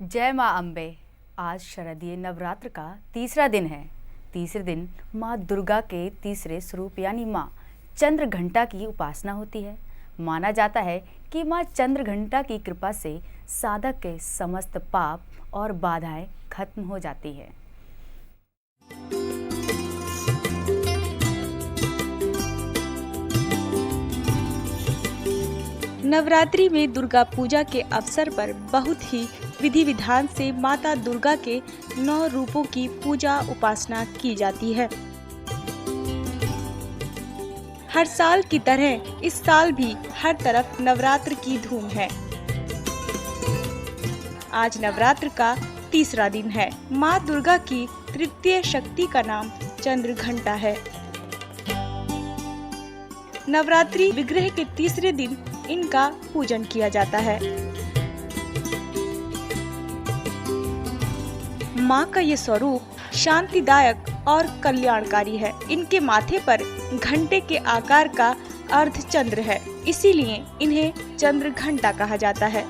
जय माँ अम्बे। आज शारदीय नवरात्र का तीसरा दिन है। तीसरे दिन माँ दुर्गा के तीसरे स्वरूप यानी माँ चंद्रघंटा की उपासना होती है। माना जाता है कि माँ चंद्रघंटा की कृपा से साधक के समस्त पाप और बाधाएं खत्म हो जाती है। नवरात्रि में दुर्गा पूजा के अवसर पर बहुत ही विधि विधान से माता दुर्गा के 9 रूपों की पूजा उपासना की जाती है। हर साल की तरह इस साल भी हर तरफ नवरात्र की धूम है। आज नवरात्र का तीसरा दिन है। माँ दुर्गा की तृतीय शक्ति का नाम चंद्रघंटा है। नवरात्रि विग्रह के तीसरे दिन इनका पूजन किया जाता है। माँ का ये स्वरूप शांतिदायक और कल्याणकारी है। इनके माथे पर घंटे के आकार का अर्धचंद्र है, इसीलिए इन्हें चंद्रघंटा कहा जाता है।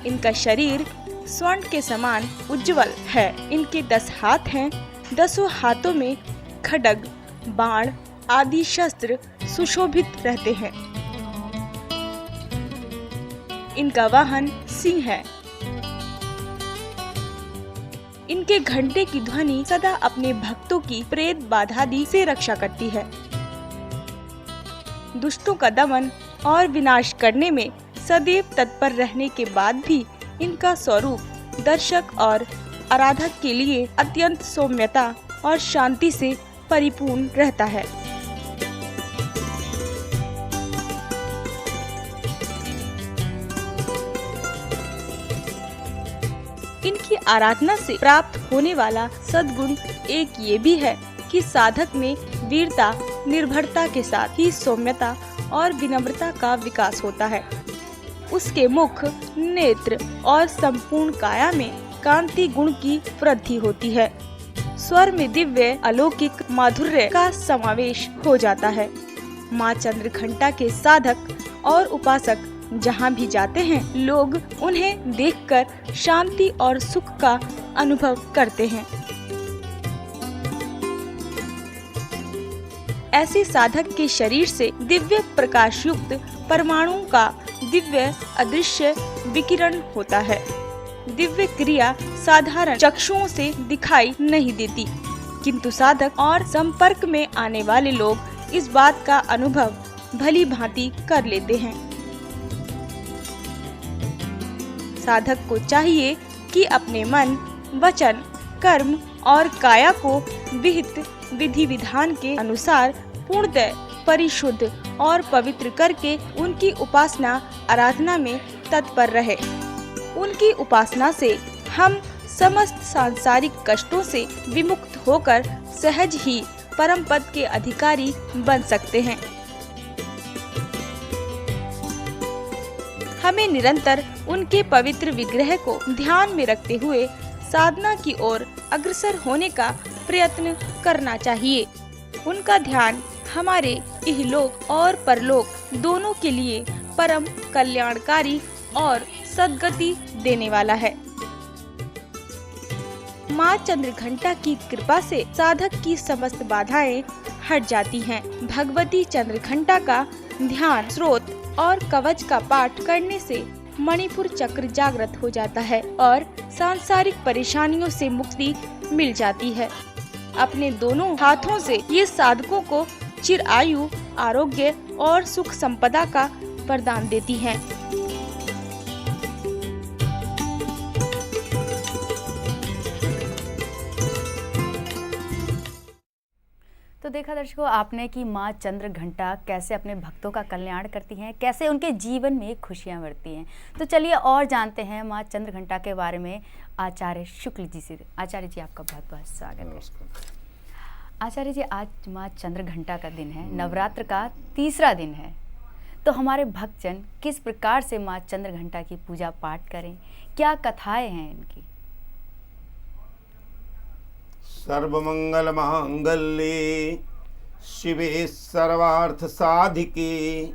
इनका शरीर स्वर्ण के समान उज्जवल है। इनके 10 हाथ हैं। 10 हाथों में खड्ग, बाण आदि शस्त्र सुशोभित रहते हैं। इनका वाहन सिंह है। इनके घंटे की ध्वनि सदा अपने भक्तों की प्रेत बाधादि से रक्षा करती है। दुष्टों का दमन और विनाश करने में सदैव तत्पर रहने के बाद भी इनका स्वरूप दर्शक और आराधक के लिए अत्यंत सौम्यता और शांति से परिपूर्ण रहता है। इनकी आराधना से प्राप्त होने वाला सद्गुण एक ये भी है कि साधक में वीरता, निर्भरता के साथ ही सौम्यता और विनम्रता का विकास होता है। उसके मुख, नेत्र और संपूर्ण काया में कांति गुण की वृद्धि होती है। स्वर में दिव्य अलौकिक माधुर्य का समावेश हो जाता है। माँ चंद्रघंटा के साधक और उपासक जहाँ भी जाते हैं, लोग उन्हें देखकर शांति और सुख का अनुभव करते हैं। ऐसे साधक के शरीर से दिव्य प्रकाश युक्त परमाणुओं का दिव्य अदृश्य विकिरण होता है। दिव्य क्रिया साधारण चक्षुओं से दिखाई नहीं देती, किंतु साधक और संपर्क में आने वाले लोग इस बात का अनुभव भली भांति कर लेते हैं। साधक को चाहिए कि अपने मन, वचन, कर्म और काया को विहित विधि विधान के अनुसार पूर्णतः परिशुद्ध और पवित्र करके उनकी उपासना आराधना में तत्पर रहे। उनकी उपासना से हम समस्त सांसारिक कष्टों से विमुक्त होकर सहज ही परम पद के अधिकारी बन सकते हैं। हमें निरंतर उनके पवित्र विग्रह को ध्यान में रखते हुए साधना की ओर अग्रसर होने का प्रयत्न करना चाहिए। उनका ध्यान हमारे इहलोक और परलोक दोनों के लिए परम कल्याणकारी और सद्गति देने वाला है। माँ चंद्रघंटा की कृपा से साधक की समस्त बाधाएं हट जाती हैं। भगवती चंद्रघंटा का ध्यान, स्रोत और कवच का पाठ करने से मणिपुर चक्र जागृत हो जाता है और सांसारिक परेशानियों से मुक्ति मिल जाती है। अपने दोनों हाथों से ये साधकों को चिरायु, आरोग्य और सुख संपदा का वरदान देती हैं। तो देखा दर्शकों आपने कि माँ चंद्रघंटा कैसे अपने भक्तों का कल्याण करती हैं, कैसे उनके जीवन में खुशियाँ बढ़ती हैं। तो चलिए और जानते हैं माँ चंद्रघंटा के बारे में आचार्य शुक्ल जी से। आचार्य जी आपका बहुत बहुत स्वागत है। आचार्य जी, आज माँ चंद्रघंटा का दिन है, नवरात्र का तीसरा दिन है, तो हमारे भक्तजन किस प्रकार से माँ चंद्रघंटा की पूजा पाठ करें, क्या कथाएं हैं इनकी? सर्वमंगल मांगल्ये शिवे सर्वार्थ साधिके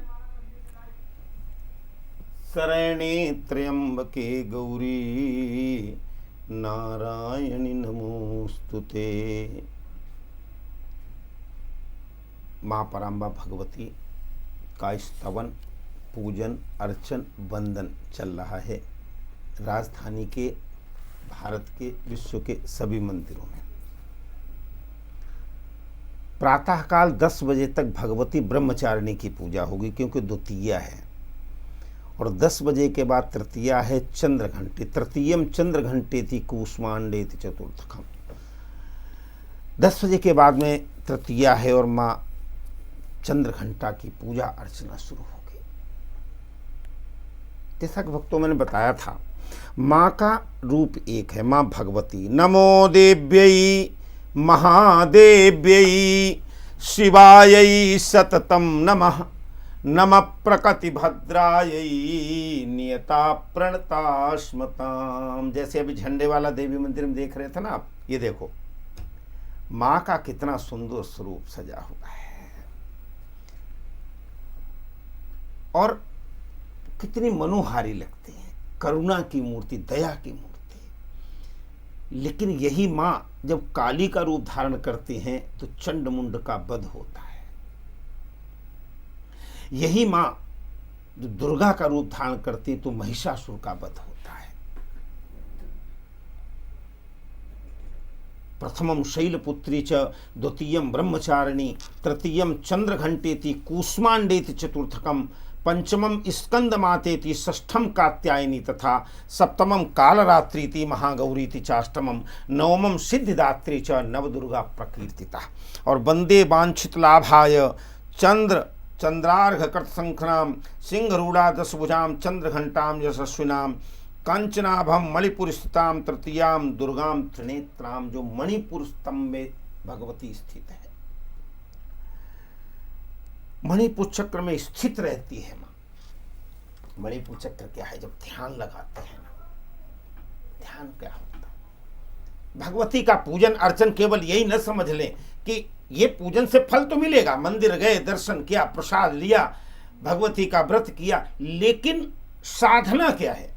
शरण्ये त्र्यंबके गौरी नारायणि नमोस्तुते। माँ पराम्बा भगवती का स्तवन, पूजन, अर्चन, वंदन चल रहा है राजधानी के, भारत के, विश्व के सभी मंदिरों में। प्रातःकाल 10 बजे तक भगवती ब्रह्मचारिणी की पूजा होगी, क्योंकि द्वितीया है, और 10 बजे के बाद तृतीया है चंद्र घंटे। तृतीयम चंद्र घंटे थी कूष्मांडे थी चतुर्थकम। 10 बजे के बाद में तृतीया है और माँ चंद्र घंटा की पूजा अर्चना शुरू होगी। जैसा कि भक्तों मैंने बताया था, माँ का रूप एक है, माँ भगवती। नमो देव्यै महादेव्यै शिवायै सततम नमः। नमः प्रकृतिभद्रायै नियता प्रणतास्मताम। जैसे अभी झंडे वाला देवी मंदिर में देख रहे थे ना आप, ये देखो माँ का कितना सुंदर स्वरूप सजा हुआ है और कितनी मनोहारी लगती है। करुणा की मूर्ति, दया की मूर्ति। लेकिन यही माँ जब काली का रूप धारण करती हैं तो चंड मुंड का वध होता है। यही माँ जो दुर्गा का रूप धारण करती तो महिषासुर का वध होता है। प्रथमम शैलपुत्री च द्वितीयम ब्रह्मचारिणी तृतीयम चंद्रघंटेति कूष्मांडेति चतुर्थकम पंचमम स्कंदमातेति षष्ठम कात्यायनी तथा सप्तमम कालरात्रीति महागौरीति चाष्टमम नवमम सिद्धिदात्री च नवदुर्गा प्रकीर्तिता। और वंदे वांछित लाभाय चंद्रार्घ कृत संख्राम सिंहरूढ़ा दशभुजाम चंद्रघंटाम यशस्विनाम कंचनाभम मणिपुर स्थिताम तृतीयाम दुर्गाम त्रिनेत्राम। जो मणिपुर स्तंभ में भगवती स्थित है, मणिपुर चक्र में स्थित रहती है माँ। मणिपुर चक्र क्या है? जब ध्यान लगाते हैं ना, ध्यान क्या होता है? भगवती का पूजन अर्चन केवल यही न समझ लें कि ये पूजन से फल तो मिलेगा, मंदिर गए, दर्शन किया, प्रसाद लिया, भगवती का व्रत किया, लेकिन साधना क्या है?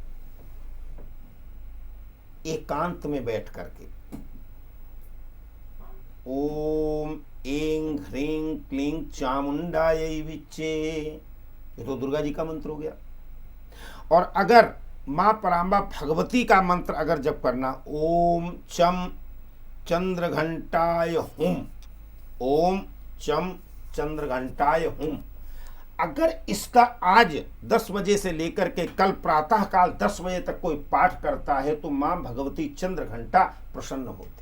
एकांत में बैठ करके ओम ऐं ह्रीं क्लीं चामुंडायै विच्चे, ये तो दुर्गा जी का मंत्र हो गया। और अगर माँ पराम्बा भगवती का मंत्र अगर जप करना, ओम चम चंद्रघंटाय हुम, ओम चम चंद्रघंटाय हुम, अगर इसका आज 10 बजे से लेकर के कल प्रातःकाल 10 बजे तक कोई पाठ करता है तो माँ भगवती चंद्रघंटा प्रसन्न होती है।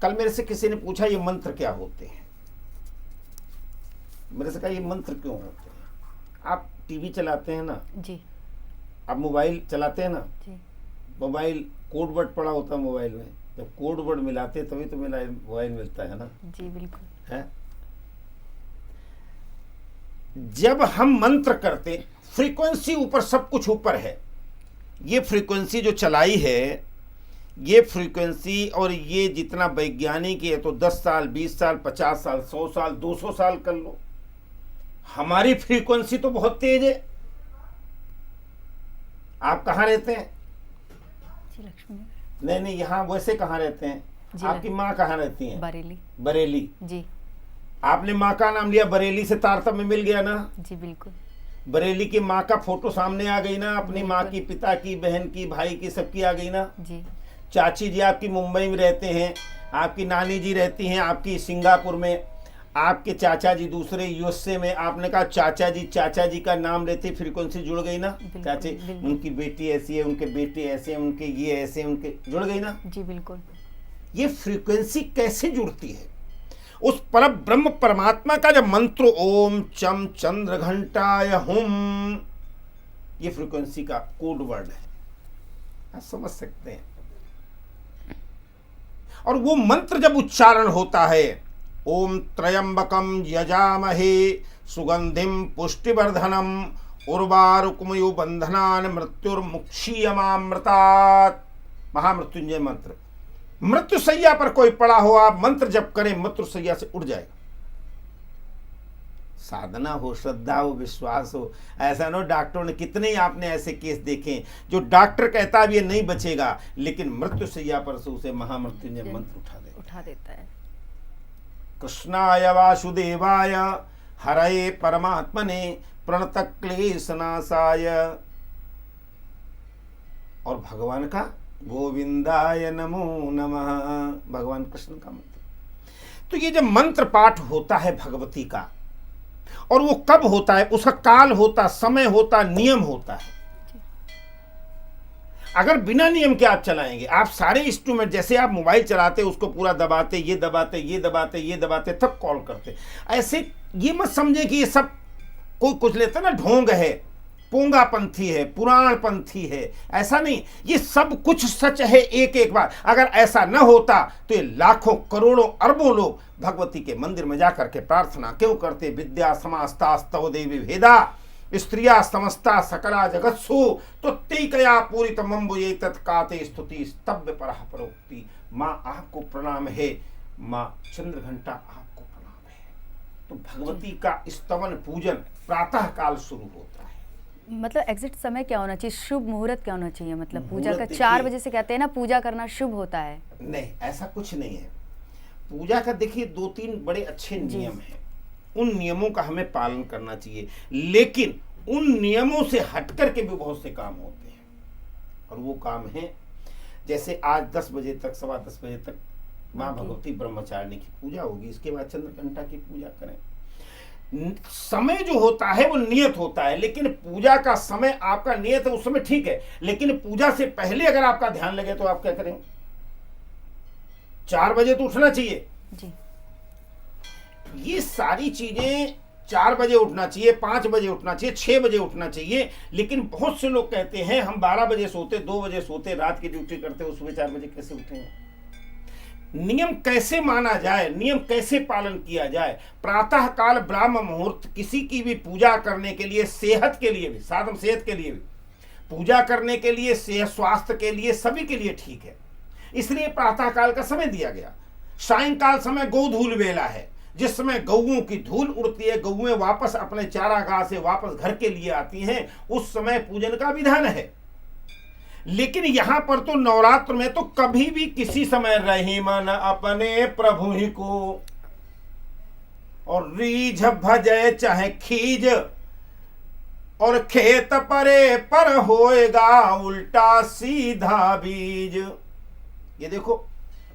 कल मेरे से किसी ने पूछा ये मंत्र क्या होते हैं, मेरे से कहा ये मंत्र क्यों होते हैं? आप टीवी चलाते हैं ना जी, आप मोबाइल चलाते हैं ना जी, मोबाइल कोड वर्ड पड़ा होता है मोबाइल में, जब कोड वर्ड मिलाते तभी तो मोबाइल मिलता है ना। जी बिल्कुल है। जब हम मंत्र करते, फ्रीक्वेंसी ऊपर, सब कुछ ऊपर है। ये फ्रीक्वेंसी जो चलाई है, ये फ्रीक्वेंसी और ये जितना वैज्ञानिक है तो 10 साल 20 साल 50 साल 100 साल 200 साल कर लो, हमारी फ्रीक्वेंसी तो बहुत तेज है। आप कहाँ रहते हैं? जी लक्ष्मी। नहीं, यहाँ वैसे कहाँ रहते हैं? आपकी माँ कहाँ रहती हैं? बरेली। बरेली। जी। आपने माँ का नाम लिया, बरेली से तारतम्य मिल गया ना। जी बिल्कुल। बरेली की माँ का फोटो सामने आ गई ना, अपनी माँ की, पिता की, बहन की, भाई की, सबकी आ गई ना। जी। चाची जी आपकी मुंबई में रहते हैं, आपकी नानी जी रहती हैं आपकी सिंगापुर में, आपके चाचा जी दूसरे यूएसए में। आपने कहा चाचा जी का नाम लेते फ्रीक्वेंसी जुड़ गई ना। चाचे, उनकी बेटी ऐसी है, उनके बेटे ऐसे हैं, उनके ये ऐसे, उनके जुड़ गई ना। जी बिल्कुल। ये फ्रीक्वेंसी कैसे जुड़ती है? उस पर ब्रह्म परमात्मा का जब मंत्र ओम चम चंद्र घंटाय हुम, ये फ्रीक्वेंसी का कोड वर्ड है, आप समझ सकते हैं। और वो मंत्र जब उच्चारण होता है, ओम त्रयंबकम यजामहे सुगंधिम पुष्टिवर्धनम उर्वारुकमयो बंधनान मृत्युर्मुक्षीयमामृतात्, महामृत्युंजय मंत्र। मृत्युशैया पर कोई पड़ा हो, आप मंत्र जप करें, मृत्युशैया से उड़ जाएगा। साधना हो, श्रद्धा हो, विश्वास हो। ऐसा ना डॉक्टरों ने कितने ही आपने ऐसे केस देखे जो डॉक्टर कहता भी ये नहीं बचेगा, लेकिन मृत्यु सैया पर से उसे महामृत्युंजय मंत्र उठा देता है। कृष्णाय वासुदेवाय हरये परमात्मने प्रणत क्लेशनाशाय, और भगवान का गोविंदाय नमो नमः, भगवान कृष्ण का मंत्र। तो ये जब मंत्र पाठ होता है भगवती का, और वो कब होता है, उसका काल होता, समय होता, नियम होता है। अगर बिना नियम के आप चलाएंगे, आप सारे इंस्ट्रूमेंट जैसे आप मोबाइल चलाते उसको पूरा दबाते, ये दबाते, ये दबाते, ये दबाते, तब कॉल करते, ऐसे ये मत समझे कि ये सब कोई कुछ लेता ना ढोंग है, पोंगा पंथी है, पुराण पंथी है, ऐसा नहीं। ये सब कुछ सच है एक एक बार। अगर ऐसा न होता तो ये लाखों करोड़ों अरबों लोग भगवती के मंदिर में जाकर के प्रार्थना क्यों करते। विद्या समास्तास्तव देवी भेदा स्त्रिया समस्ता सकला जगत्सु तो तेकया पूरित मम्बु ये तत्काते स्तुति स्तव्य परह परोक्ति। माँ आपको प्रणाम है, माँ चंद्रघंटा आपको प्रणाम है। तो भगवती का स्तवन पूजन प्रातः काल शुरू होता है। मतलब एग्जिट समय क्या होना चाहिए, शुभ मुहूर्त क्या होना चाहिए? मतलब पूजा का मुहूर्त 4 बजे से कहते हैं ना पूजा करना शुभ होता है। नहीं, ऐसा कुछ नहीं है। पूजा का देखिए 2-3 बड़े अच्छे नियम हैं, उन नियमों का हमें पालन करना चाहिए, लेकिन उन नियमों से हट करके भी बहुत से काम होते हैं। और वो काम है जैसे आज 10 बजे तक, 10:15 बजे तक माँ भगवती ब्रह्मचारिणी की पूजा होगी, इसके बाद चंद्रघंटा की पूजा करें। समय जो होता है वो नियत होता है, लेकिन पूजा का समय आपका नियत है उस समय ठीक है, लेकिन पूजा से पहले अगर आपका ध्यान लगे तो आप क्या करेंगे? 4 बजे तो उठना चाहिए जी। ये सारी चीजें 4 बजे उठना चाहिए, 5 बजे उठना चाहिए, 6 बजे उठना चाहिए। लेकिन बहुत से लोग कहते हैं हम 12 बजे सोते, 2 बजे सोते, रात की ड्यूटी करते, उस सुबह 4 बजे कैसे उठेंगे? नियम कैसे माना जाए, नियम कैसे पालन किया जाए? प्रातः काल ब्राह्म मुहूर्त किसी की भी पूजा करने के लिए, सेहत के लिए भी, साधन सेहत के लिए भी, पूजा करने के लिए, सेहत स्वास्थ्य के लिए, सभी के लिए ठीक है, इसलिए प्रातः काल का समय दिया गया। सायंकाल समय गोधूल वेला है, जिस समय गौओं की धूल उड़ती है, गौएं वापस अपने चारागाह से वापस घर के लिए आती हैं, उस समय पूजन का विधान है। लेकिन यहां पर तो नवरात्र में तो कभी भी किसी समय रही मन अपने प्रभु ही को, और रीझ भजय चाहे खीज, और खेत परे पर होएगा उल्टा सीधा बीज। ये देखो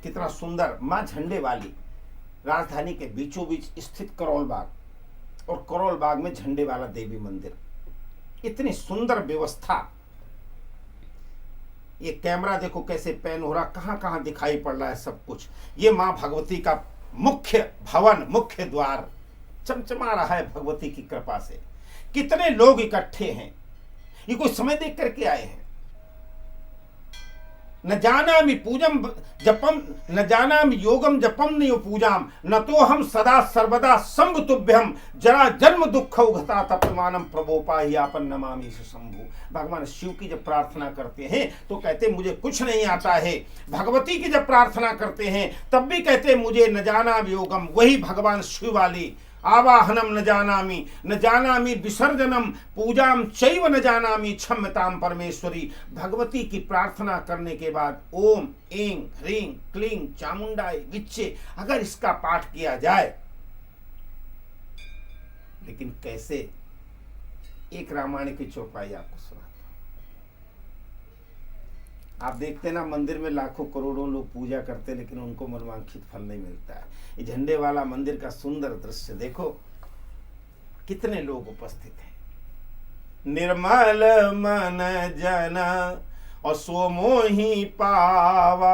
कितना सुंदर मां झंडे वाली राजधानी के बीचों बीच स्थित करोल बाग, और करोल बाग में झंडे वाला देवी मंदिर, इतनी सुंदर व्यवस्था। ये कैमरा देखो कैसे पैन हो रहा, कहां कहां दिखाई पड़ रहा है सब कुछ। ये मां भगवती का मुख्य भवन, मुख्य द्वार चमचमा रहा है भगवती की कृपा से। कितने लोग इकट्ठे हैं, ये कोई समय देख करके आए हैं। न जानामि पूजम जपम, न जानामि योगम जपम नियो पूजाम, न तो हम सदा सर्वदा संभ तुभ्यम, जरा जन्म दुख उघता तपमानम प्रभोपाह्यापन नमामि शंभु। भगवान शिव की जब प्रार्थना करते हैं तो कहते मुझे कुछ नहीं आता है। भगवती की जब प्रार्थना करते हैं तब भी कहते मुझे न जानामि योगम, वही भगवान शिव वाली। आवाहनम न जानामि विसर्जनम, पूजाम चैव न जानामि क्षम्यताम परमेश्वरी। भगवती की प्रार्थना करने के बाद ओम ऐं ह्रीं क्लीं चामुंडाय विच्चे, अगर इसका पाठ किया जाए, लेकिन कैसे, एक रामायण की चौपाई आपको सुनाता हूं। आप देखते ना मंदिर में लाखों करोड़ों लोग पूजा करते, लेकिन उनको मनवांछित फल नहीं मिलता है। ये झंडे वाला मंदिर का सुंदर दृश्य देखो, कितने लोग उपस्थित हैं। निर्मल मन जन और सो मोहि पावा,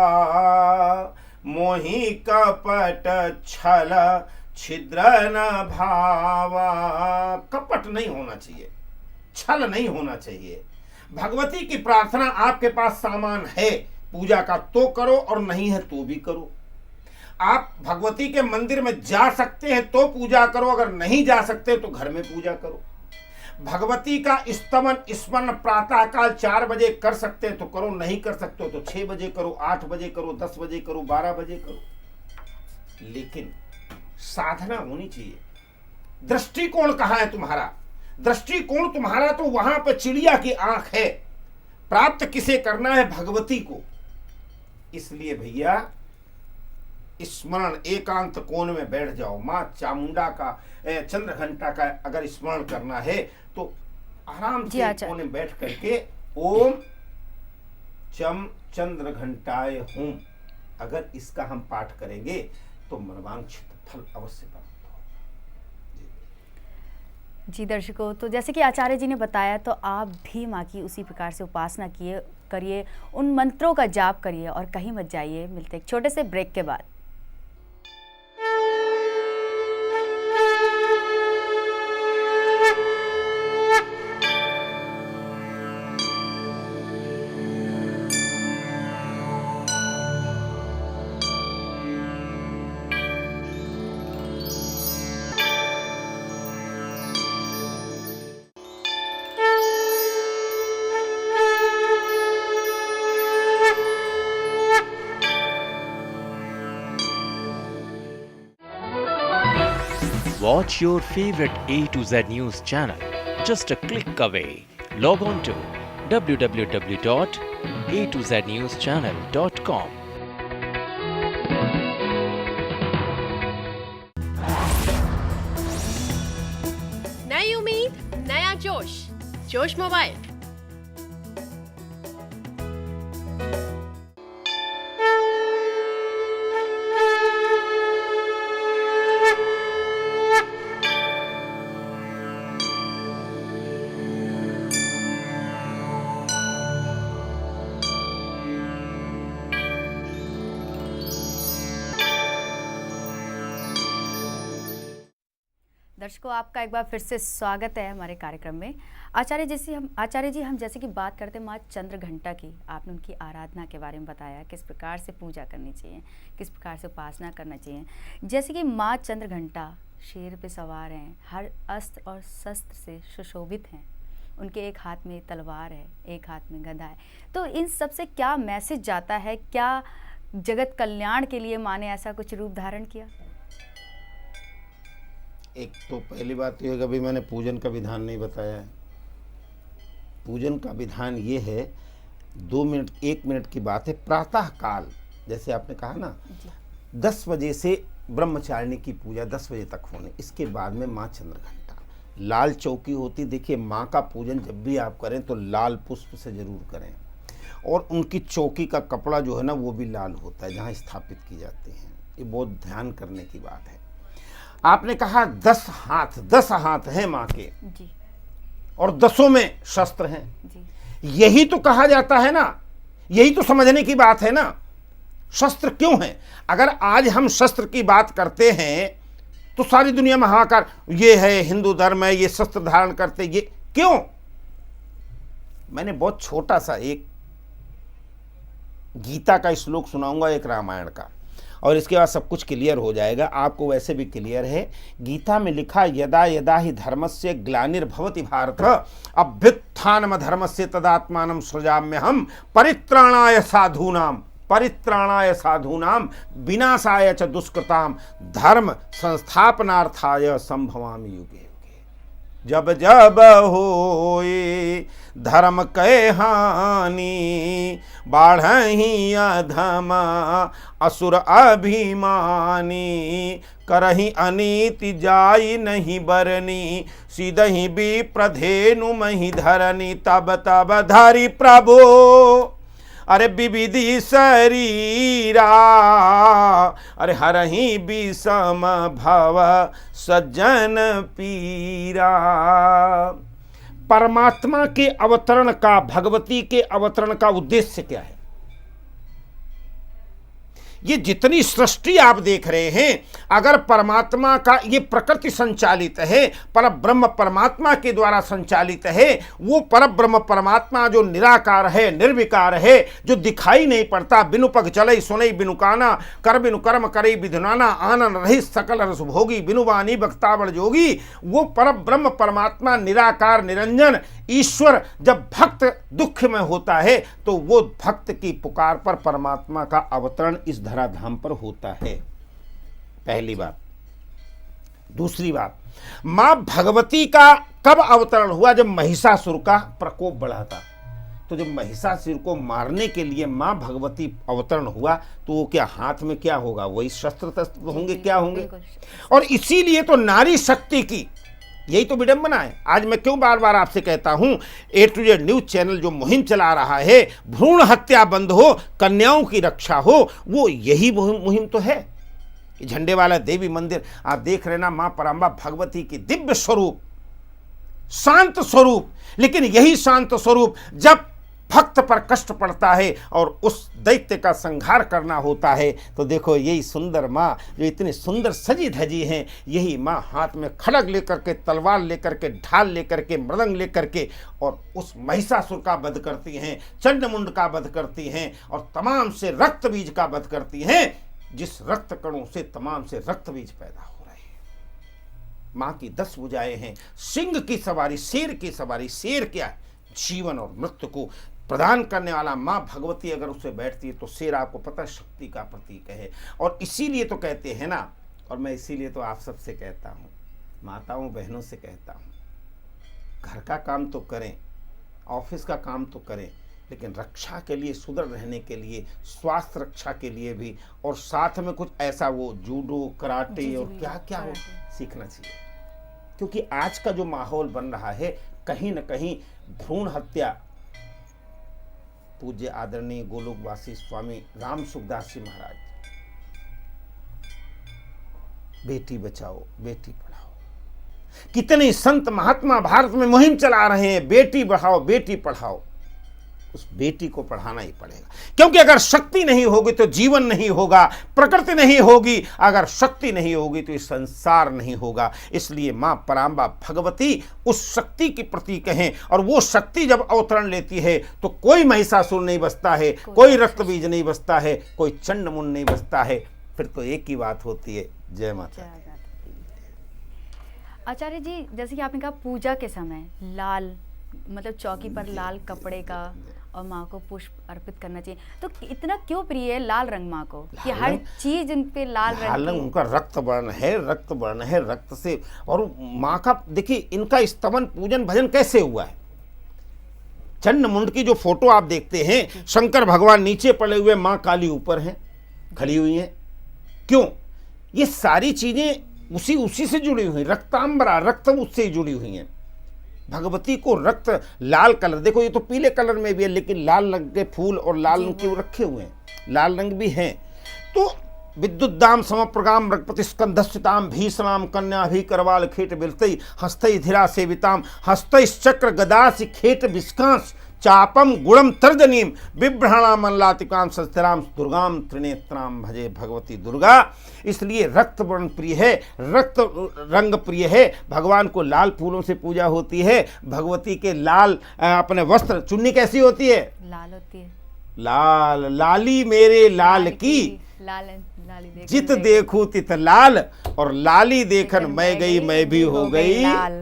मोहि कपट छल छिद्र न भावा। कपट नहीं होना चाहिए, छल नहीं होना चाहिए। भगवती की प्रार्थना, आपके पास सामान है पूजा का तो करो, और नहीं है तो भी करो। आप भगवती के मंदिर में जा सकते हैं तो पूजा करो, अगर नहीं जा सकते तो घर में पूजा करो। भगवती का स्तवन स्मरण प्रातः काल 4 बजे कर सकते हैं तो करो, नहीं कर सकते हो तो 6 बजे करो, 8 बजे करो, 10 बजे करो, 12 बजे करो, लेकिन साधना होनी चाहिए। दृष्टिकोण कहाँ है तुम्हारा? दृष्टिकोण तुम्हारा तो वहां पे चिड़िया की आंख है। प्राप्त किसे करना है? भगवती को। इसलिए भैया स्मरण एकांत कोण में बैठ जाओ। मां चामुंडा का चंद्रघंटा का अगर स्मरण करना है तो आराम से कोने में बैठ करके ओम चम चंद्रघंटाय हूं, अगर इसका हम पाठ करेंगे तो मनवांछित फल अवश्य प्राप्त होगा। जी दर्शकों, तो जैसे कि आचार्य जी ने बताया, तो आप भी माँ की उसी प्रकार से उपासना करिए, उन मंत्रों का जाप करिए और कहीं मत जाइए। मिलते एक छोटे से ब्रेक के बाद। Watch your favorite A to Z News channel just a click away. Log on to www.a2znewschannel.com. नई उम्मीद, नया जोश, जोश मोबाइल। दर्शकों, आपका एक बार फिर से स्वागत है हमारे कार्यक्रम में। आचार्य जी, हम जैसे कि बात करते हैं माँ चंद्रघंटा की, आपने उनकी आराधना के बारे में बताया, किस प्रकार से पूजा करनी चाहिए, किस प्रकार से उपासना करना चाहिए। जैसे कि माँ चंद्रघंटा शेर पे सवार हैं, हर अस्त्र और शस्त्र से सुशोभित हैं, उनके एक हाथ में तलवार है, एक हाथ में गदा है। तो इन सब से क्या मैसेज जाता है? क्या जगत कल्याण के लिए माँ ने ऐसा कुछ रूप धारण किया? एक तो पहली बात यह है कि अभी मैंने पूजन का विधान नहीं बताया है। पूजन का विधान ये है, 2 मिनट 1 मिनट की बात है। प्रातः काल, जैसे आपने कहा ना, 10 बजे से ब्रह्मचारिणी की पूजा 10 बजे तक होने, इसके बाद में माँ चंद्रघंटा लाल चौकी होती। देखिए, माँ का पूजन जब भी आप करें तो लाल पुष्प से जरूर करें, और उनकी चौकी का कपड़ा जो है ना वो भी लाल होता है जहाँ स्थापित की जाती हैं। ये बहुत ध्यान करने की बात है। आपने कहा 10 हाथ हैं माँ के जी, और 10 में शस्त्र हैं जी। यही तो कहा जाता है ना, यही तो समझने की बात है ना। शस्त्र क्यों है? अगर आज हम शस्त्र की बात करते हैं तो सारी दुनिया में हाहाकार, ये है हिंदू धर्म है, ये शस्त्र धारण करते, ये क्यों? मैंने बहुत छोटा सा एक गीता का श्लोक सुनाऊंगा, एक रामायण का, और इसके बाद सब कुछ क्लियर हो जाएगा। आपको वैसे भी क्लियर है। गीता में लिखा, यदा यदा ही धर्मस्य ग्लानिर्भवति भारत अभ्युत्थानम धर्मस्य तदात्मानं सृजाम्यहम् परित्राणाय साधूनाम विनाशाय च दुष्कृताम धर्म संस्थापनार्थाय संभवामि युगे युगे। जब जब होए धर्म कै हानि बाढ़ही अधम असुर अभिमानी करही अनीति जाई नहीं बरनी सीधही भी प्रधेनु मही धरनी तब तब धरि प्रभु अरे विविधि शरीरा अरे हरही विषम भव सज्जन पीरा। परमात्मा के अवतरण का, भगवती के अवतरण का उद्देश्य क्या है? ये जितनी सृष्टि आप देख रहे हैं, अगर परमात्मा का ये प्रकृति संचालित है, पर ब्रह्म परमात्मा के द्वारा संचालित है, वो पर ब्रह्म परमात्मा जो निराकार है, निर्विकार है, जो दिखाई नहीं पड़ता, बिनु पग चलई सुनई बिनु काना कर बिनु कर्म करई विधुनाना आनंद रहित सकल रस भोगी बिनु वाणी बख्तावड़ जोगी, वो पर ब्रह्म परमात्मा निराकार निरंजन ईश्वर जब भक्त दुख में होता है तो वो भक्त की पुकार पर परमात्मा का अवतरण इस धराधाम पर होता है। पहली बात। दूसरी बात, माँ भगवती का कब अवतरण हुआ? जब महिषासुर का प्रकोप बढ़ा था। तो जब महिषासुर को मारने के लिए माँ भगवती अवतरण हुआ तो वो क्या हाथ में क्या होगा? वही शस्त्र तस्त्र होंगे, क्या होंगे? और इसीलिए तो नारी शक्ति की यही तो विडंबना है। आज मैं क्यों बार बार आपसे कहता हूं, A to Z news channel जो मुहिम चला रहा है, भ्रूण हत्या बंद हो, कन्याओं की रक्षा हो, वो यही मुहिम तो है। झंडे वाला देवी मंदिर आप देख रहे ना, मां परांबा भगवती की दिव्य स्वरूप, शांत स्वरूप। लेकिन यही शांत स्वरूप जब भक्त पर कष्ट पड़ता है और उस दैत्य का संहार करना होता है, तो देखो यही सुंदर माँ जो इतनी सुंदर सजी धजी हैं, यही माँ हाथ में खड़ग लेकर के, तलवार लेकर के, ढाल लेकर के, मृदंग लेकर के और उस महिषासुर का वध करती हैं, चंडमुंड का वध करती हैं और तमाम से रक्त बीज का वध करती हैं, जिस रक्त कणों से तमाम से रक्त बीज पैदा हो रहे हैं। माँ की 10 भुजाएं हैं, सिंह की सवारी, शेर की सवारी। शेर क्या है? जीवन और मृत्यु को प्रदान करने वाला। माँ भगवती अगर उससे बैठती है तो शेर आपको पता शक्ति का प्रतीक है। और इसीलिए तो कहते हैं ना, और मैं इसीलिए तो आप सबसे कहता हूँ, माताओं बहनों से कहता हूँ, घर का काम तो करें, ऑफिस का काम तो करें, लेकिन रक्षा के लिए, सुदृढ़ रहने के लिए, स्वास्थ्य रक्षा के लिए भी, और साथ में कुछ ऐसा वो जूडो, कराटे और क्या क्या हो सीखना चाहिए। क्योंकि आज का जो माहौल बन रहा है, कहीं न कहीं भ्रूण हत्या, पूज्य आदरणीय गोलोकवासी स्वामी राम सुखदास जी महाराज, बेटी बचाओ बेटी पढ़ाओ, कितने संत महात्मा भारत में मुहिम चला रहे हैं, बेटी बढ़ाओ बेटी पढ़ाओ। उस बेटी को पढ़ाना ही पड़ेगा, क्योंकि अगर शक्ति नहीं होगी तो जीवन नहीं होगा, प्रकृति नहीं होगी, अगर शक्ति नहीं होगी तो ये संसार नहीं होगा। इसलिए मां परांबा भगवती उस शक्ति की प्रतीक हैं, और वो शक्ति जब अवतरण लेती है तो कोई महिषासुर नहीं बचता है, कोई रक्त बीज नहीं बचता है, कोई चंडमुंड नहीं बचता है। फिर तो एक ही बात होती है, जय माता। आचार्य जी, जैसे कि आपने कहा पूजा के समय लाल, मतलब चौकी पर लाल कपड़े का और माँ को पुष्प अर्पित करना चाहिए, तो इतना क्यों प्रिय है लाल रंग माँ को कि हर चीज इन पे लाल रंग? उनका रक्त वर्ण है, रक्त वर्ण है, रक्त से। और माँ का देखिए, इनका स्तवन पूजन भजन कैसे हुआ है। चंडमुंड की जो फोटो आप देखते हैं, शंकर भगवान नीचे पड़े हुए, माँ काली ऊपर हैं, खड़ी हुई हैं। क्यों? ये सारी चीजें उसी से जुड़ी हुई, रक्तांबरा, रक्त उससे जुड़ी हुई हैं। भगवती को रक्त लाल कलर, देखो ये तो पीले कलर में भी है, लेकिन लाल रंग के फूल और लाल रंग के रखे हुए हैं, लाल रंग भी हैं। तो विद्युद्दाम समप्रगाम रघुपति स्कंधस्थिताम भीषणाम कन्या भी करवाल खेट बिलतई हस्तई धीरा सेविताम हस्तई चक्र गदासी खेट विस्कांस चापम गुणम तर्जनीम बिभ्रणाम मल्लातिकाम सस्तिराम दुर्गाम त्रिनेत्राम भजे भगवती दुर्गा। इसलिए रक्त वर्ण प्रिय है, रक्त रंग प्रिय है। भगवान को लाल फूलों से पूजा होती है। भगवती के लाल अपने वस्त्र, चुन्नी कैसी होती है? लाल होती है। लाल लाली मेरे लाल की, लाली जित देखूं तित लाल, और लाली देखन मैं गई मैं भी हो गई लाल।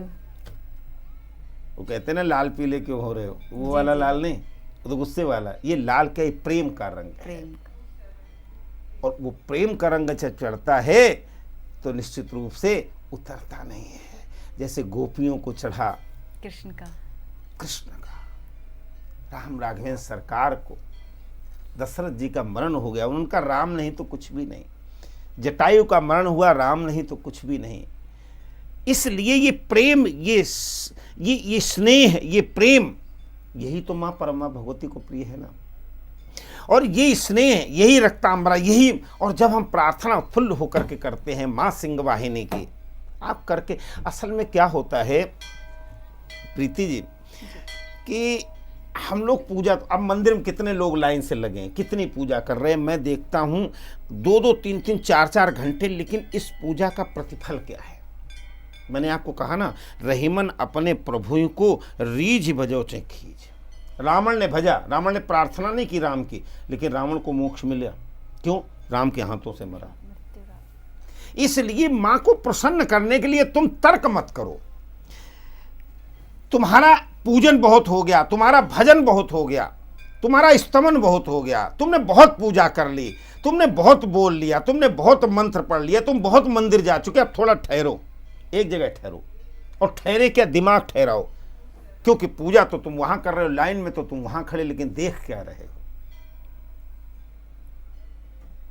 वो कहते हैं ना लाल पीले क्यों हो रहे हो, वो वाला लाल नहीं, वो तो गुस्से वाला। ये लाल क्या है? प्रेम का रंग है। और वो प्रेम का रंग जब चढ़ता है तो निश्चित रूप से उतरता नहीं है। जैसे गोपियों को चढ़ा कृष्ण का, राम राघवेंद्र सरकार को दशरथ जी का मरण हो गया, उनका राम नहीं तो कुछ भी नहीं। जटायु का मरण हुआ, राम नहीं तो कुछ भी नहीं। इसलिए ये प्रेम, ये स्नेह, ये प्रेम, यही तो माँ परमा भगवती को प्रिय है ना। और ये स्नेह, यही रक्तांबरा, यही। और जब हम प्रार्थना फुल होकर के करते हैं माँ सिंह वाहिनी की, आप करके, असल में क्या होता है प्रीति जी, कि हम लोग पूजा, अब मंदिर में कितने लोग लाइन से लगे हैं, कितनी पूजा कर रहे हैं, मैं देखता हूँ 2-2, 3-3, 4-4 घंटे। लेकिन इस पूजा का प्रतिफल क्या है? मैंने आपको कहा ना, रहीमन अपने प्रभु को रीझ भजो चे खींच। रावण ने भजा, रावण ने प्रार्थना नहीं की राम की, लेकिन रावण को मोक्ष मिला। क्यों? राम के हाथों से मरा। इसलिए मां को प्रसन्न करने के लिए तुम तर्क मत करो। तुम्हारा पूजन बहुत हो गया, तुम्हारा भजन बहुत हो गया, तुम्हारा स्तमन बहुत हो गया, तुमने बहुत पूजा कर ली, तुमने बहुत बोल लिया, तुमने बहुत मंत्र पढ़ लिया, तुम बहुत मंदिर जा चुके, अब थोड़ा ठहरो। एक जगह ठहरो, और ठहरे क्या, दिमाग ठहराओ, क्योंकि पूजा तो तुम वहां कर रहे हो, लाइन में तो तुम वहां खड़े, लेकिन देख क्या रहे हो,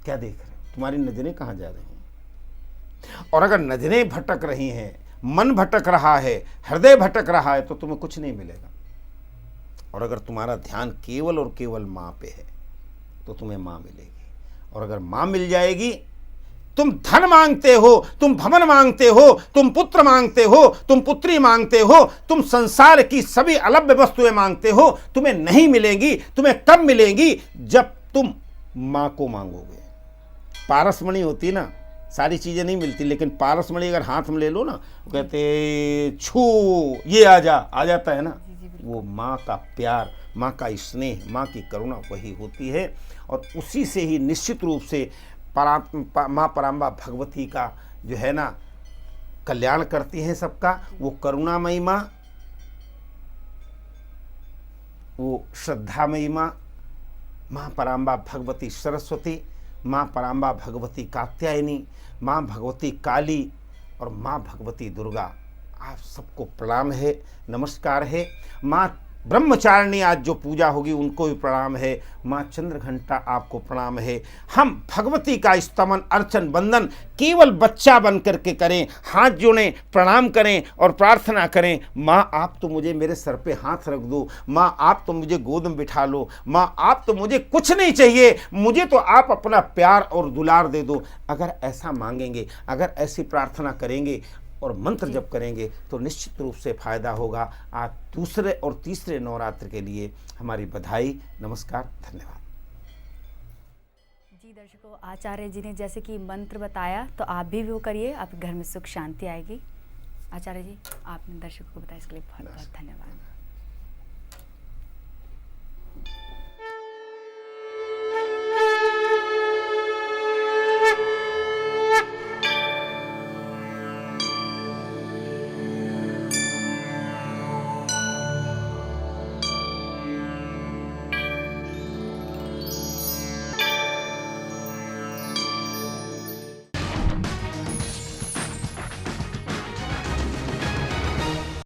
क्या देख रहे हो, तुम्हारी नजरें कहां जा रही हैं। और अगर नजरें भटक रही हैं, मन भटक रहा है, हृदय भटक रहा है, तो तुम्हें कुछ नहीं मिलेगा। और अगर तुम्हारा ध्यान केवल और केवल मां पे है तो तुम्हें मां मिलेगी। और अगर मां मिल जाएगी, तुम धन मांगते हो, तुम भवन मांगते हो, तुम पुत्र मांगते हो, तुम पुत्री मांगते हो, तुम संसार की सभी अलभ्य वस्तुएं मांगते हो, तुम्हें नहीं मिलेंगी। तुम्हें कब मिलेंगी, जब तुम मां को मांगोगे। पारसमणि होती ना, सारी चीजें नहीं मिलती, लेकिन पारसमणि अगर हाथ में ले लो ना, वो कहते छू ये आ जाता है ना, वो माँ का प्यार, माँ का स्नेह, माँ की करुणा वही होती है। और उसी से ही निश्चित रूप से माँ पराम्बा भगवती का जो है ना कल्याण करती हैं सबका। वो करुणामयी माँ, वो श्रद्धामयी माँ, माँ पराम्बा भगवती सरस्वती, माँ पराम्बा भगवती कात्यायनी, माँ भगवती काली और माँ भगवती दुर्गा, आप सबको प्रणाम है, नमस्कार है। माँ ब्रह्मचारिणी आज जो पूजा होगी उनको भी प्रणाम है। माँ चंद्रघंटा आपको प्रणाम है। हम भगवती का स्तमन, अर्चन, वंदन केवल बच्चा बन करके करें, हाथ जोड़ें, प्रणाम करें और प्रार्थना करें। माँ आप तो मुझे मेरे सर पे हाथ रख दो, माँ आप तो मुझे गोद में बिठा लो, माँ आप तो मुझे कुछ नहीं चाहिए, मुझे तो आप अपना प्यार और दुलार दे दो। अगर ऐसा मांगेंगे, अगर ऐसी प्रार्थना करेंगे और मंत्र जप करेंगे तो निश्चित रूप से फायदा होगा। आज दूसरे और तीसरे नवरात्र के लिए हमारी बधाई, नमस्कार, धन्यवाद। जी दर्शकों, आचार्य जी ने जैसे कि मंत्र बताया तो आप भी वो करिए, आपके घर में सुख शांति आएगी। आचार्य जी, आपने दर्शकों को बताया, इसके लिए बहुत बहुत धन्यवाद।